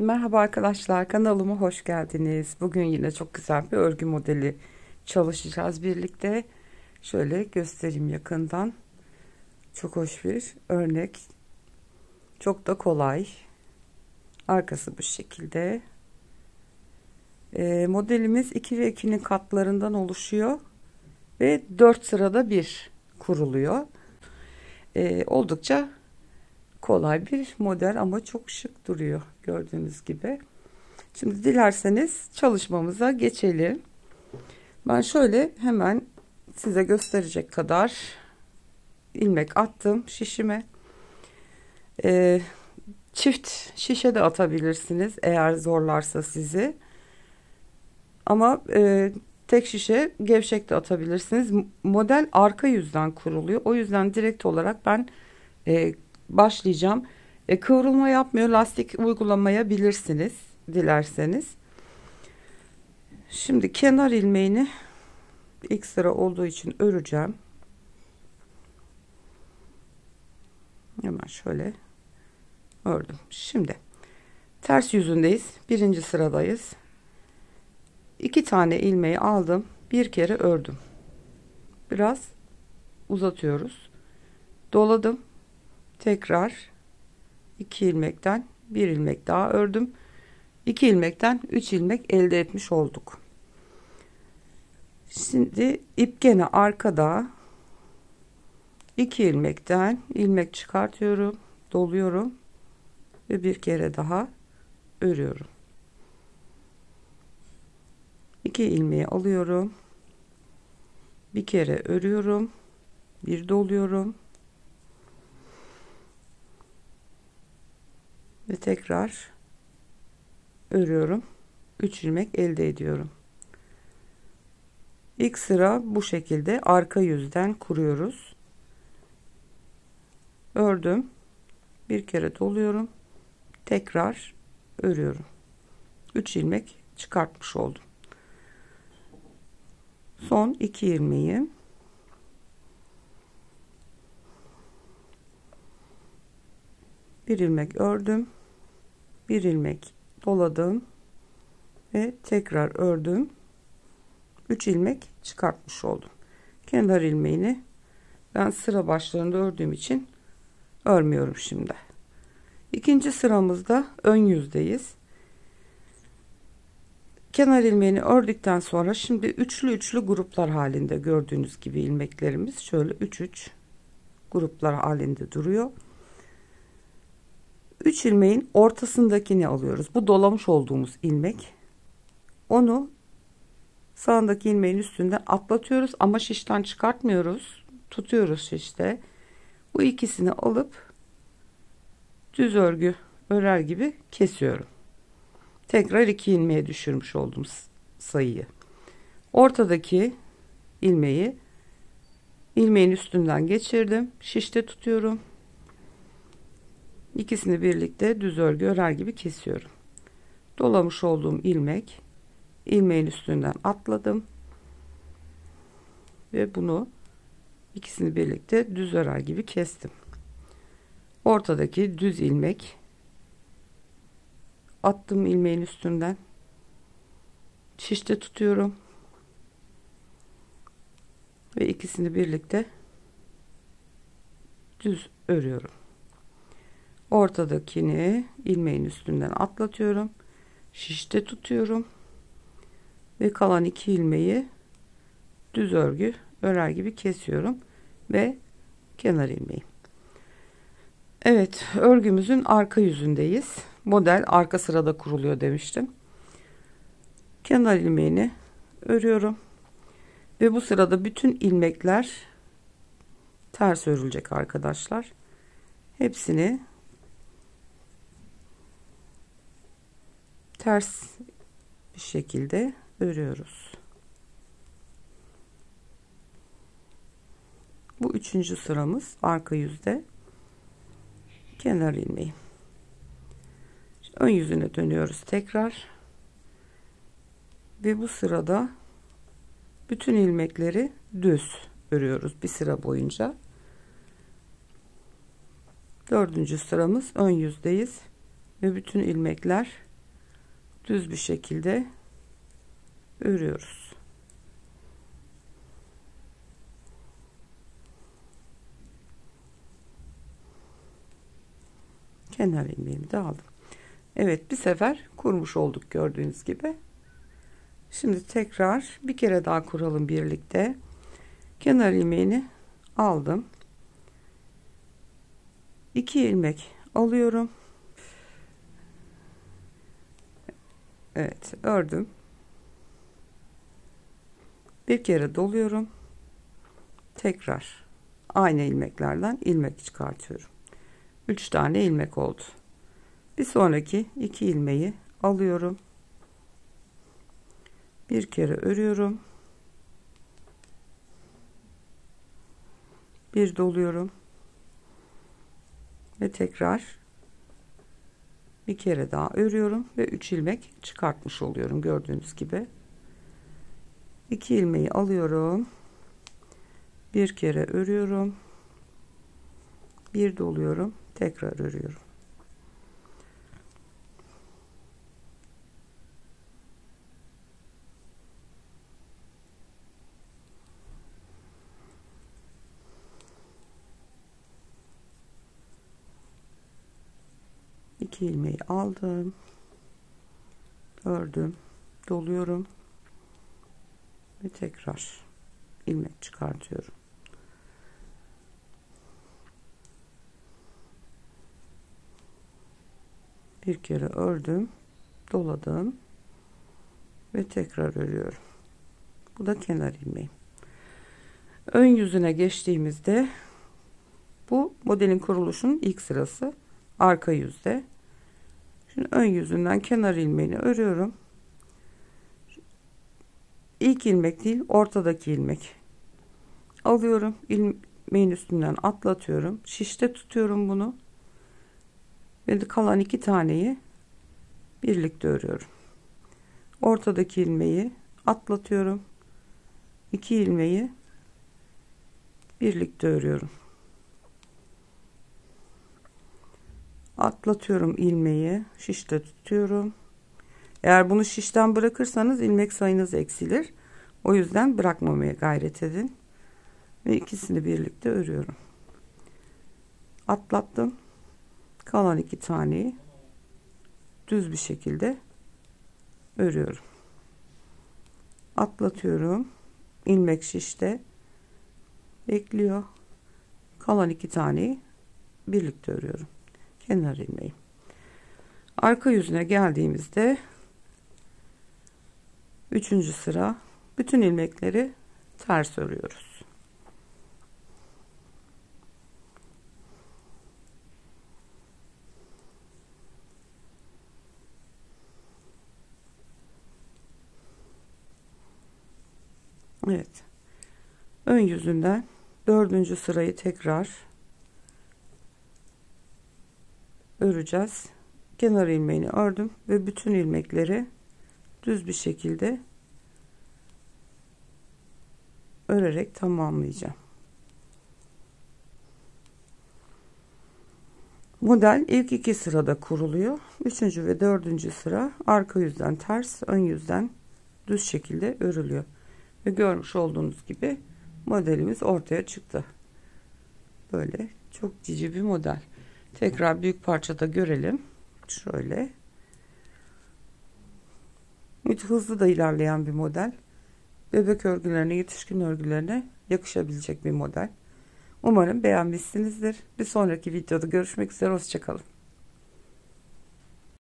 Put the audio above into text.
Merhaba arkadaşlar, kanalıma hoş geldiniz. Bugün yine çok güzel bir örgü modeli çalışacağız birlikte. Şöyle göstereyim yakından. Çok hoş bir örnek. Çok da kolay. Arkası bu şekilde. Modelimiz 2 ve 2'nin katlarından oluşuyor. Ve 4 sırada bir kuruluyor. Oldukça kolay bir model ama çok şık duruyor gördüğünüz gibi. Şimdi dilerseniz çalışmamıza geçelim. Ben şöyle hemen size gösterecek kadar ilmek attım şişime. Çift şişe de atabilirsiniz eğer zorlarsa sizi. Ama tek şişe gevşek de atabilirsiniz. Model arka yüzden kuruluyor. O yüzden direkt olarak ben başlayacağım. Kıvrılma yapmıyor. Lastik uygulamayabilirsiniz dilerseniz. Şimdi kenar ilmeğini ilk sıra olduğu için öreceğim. Hemen şöyle ördüm. Şimdi ters yüzündeyiz. Birinci sıradayız. 2 tane ilmeği aldım. Bir kere ördüm. Biraz uzatıyoruz. Doladım. Tekrar 2 ilmekten bir ilmek daha ördüm. 2 ilmekten 3 ilmek elde etmiş olduk. Şimdi ip gene arkada. 2 ilmekten ilmek çıkartıyorum, doluyorum ve bir kere daha örüyorum. 2 ilmeği alıyorum. Bir kere örüyorum. Bir doluyorum. Ve tekrar örüyorum. 3 ilmek elde ediyorum. İlk sıra bu şekilde arka yüzden kuruyoruz. Ördüm. Bir kere doluyorum. Tekrar örüyorum. 3 ilmek çıkartmış oldum. Son 2 ilmeği bir ilmek ördüm. Bir ilmek doladım ve tekrar ördüm. 3 ilmek çıkartmış oldum. Kenar ilmeğini ben sıra başlarında ördüğüm için örmüyorum şimdi. İkinci sıramızda ön yüzdeyiz. Kenar ilmeğini ördükten sonra şimdi üçlü gruplar halinde gördüğünüz gibi ilmeklerimiz şöyle 3 gruplar halinde duruyor. 3 ilmeğin ortasındakini alıyoruz. Bu dolamış olduğumuz ilmek. Onu sağındaki ilmeğin üstünden atlatıyoruz ama şişten çıkartmıyoruz. Tutuyoruz şişte. Bu ikisini alıp düz örgü örer gibi kesiyorum. Tekrar 2 ilmeğe düşürmüş oldum sayıyı. Ortadaki ilmeği ilmeğin üstünden geçirdim. Şişte tutuyorum. İkisini birlikte düz örgü örer gibi kesiyorum. Dolamış olduğum ilmeğin üstünden atladım. Ve bunu ikisini birlikte düz örer gibi kestim. Ortadaki düz ilmek attım ilmeğin üstünden. Şişte tutuyorum. Ve ikisini birlikte düz örüyorum. Ortadakini ilmeğin üstünden atlatıyorum. Şişte tutuyorum. Ve kalan 2 ilmeği düz örgü örer gibi kesiyorum. Ve kenar ilmeği. Evet, örgümüzün arka yüzündeyiz. Model arka sırada kuruluyor demiştim. Kenar ilmeğini örüyorum. Ve bu sırada bütün ilmekler ters örülecek arkadaşlar. Hepsini ters bir şekilde örüyoruz. Bu 3. sıramız arka yüzde. Kenar ilmeği. Ön yüzüne dönüyoruz tekrar. Ve bu sırada bütün ilmekleri düz örüyoruz bir sıra boyunca. 4. sıramız ön yüzdeyiz ve bütün ilmekler düz bir şekilde örüyoruz. Kenar ilmeğimi de aldım. Evet, bir sefer kurmuş olduk gördüğünüz gibi. Şimdi tekrar bir kere daha kuralım birlikte. Kenar ilmeğini aldım. 2 ilmek alıyorum. Evet, ördüm. Bir kere doluyorum. Tekrar aynı ilmeklerden ilmek çıkartıyorum. 3 tane ilmek oldu. Bir sonraki 2 ilmeği alıyorum. Bir kere örüyorum. Bir doluyorum. Ve tekrar bir kere daha örüyorum ve 3 ilmek çıkartmış oluyorum gördüğünüz gibi. 2 ilmeği alıyorum. Bir kere örüyorum. Bir doluyorum. Tekrar örüyorum. İki ilmeği aldım. Ördüm. Doluyorum. Ve tekrar ilmek çıkartıyorum. Bir kere ördüm, doladım ve tekrar örüyorum. Bu da kenar ilmeği. Ön yüzüne geçtiğimizde bu modelin kuruluşunun ilk sırası arka yüzde. Şimdi ön yüzünden kenar ilmeğini örüyorum. İlk ilmek değil, ortadaki ilmek alıyorum, ilmeğin üstünden atlatıyorum, şişte tutuyorum bunu ve kalan 2 taneyi birlikte örüyorum. Ortadaki ilmeği atlatıyorum, 2 ilmeği birlikte örüyorum. Atlatıyorum ilmeği, şişte tutuyorum. Eğer bunu şişten bırakırsanız ilmek sayınız eksilir. O yüzden bırakmamaya gayret edin. Ve ikisini birlikte örüyorum. Atlattım. Kalan 2 taneyi düz bir şekilde örüyorum. Atlatıyorum. İlmek şişte bekliyor. Kalan 2 taneyi birlikte örüyorum. Kenar ilmeği. Arka yüzüne geldiğimizde 3. sıra bütün ilmekleri ters örüyoruz. Evet. Ön yüzünden 4. sırayı tekrar öreceğiz. Kenar ilmeğini ördüm ve bütün ilmekleri düz bir şekilde örerek tamamlayacağım. Model ilk 2 sırada kuruluyor. 3. ve 4. sıra arka yüzden ters, ön yüzden düz şekilde örülüyor. Ve görmüş olduğunuz gibi modelimiz ortaya çıktı. Böyle çok cici bir model. Tekrar büyük parçada görelim. Şöyle. Hızlı da ilerleyen bir model. Bebek örgülerine, yetişkin örgülerine yakışabilecek bir model. Umarım beğenmişsinizdir. Bir sonraki videoda görüşmek üzere. Hoşça kalın.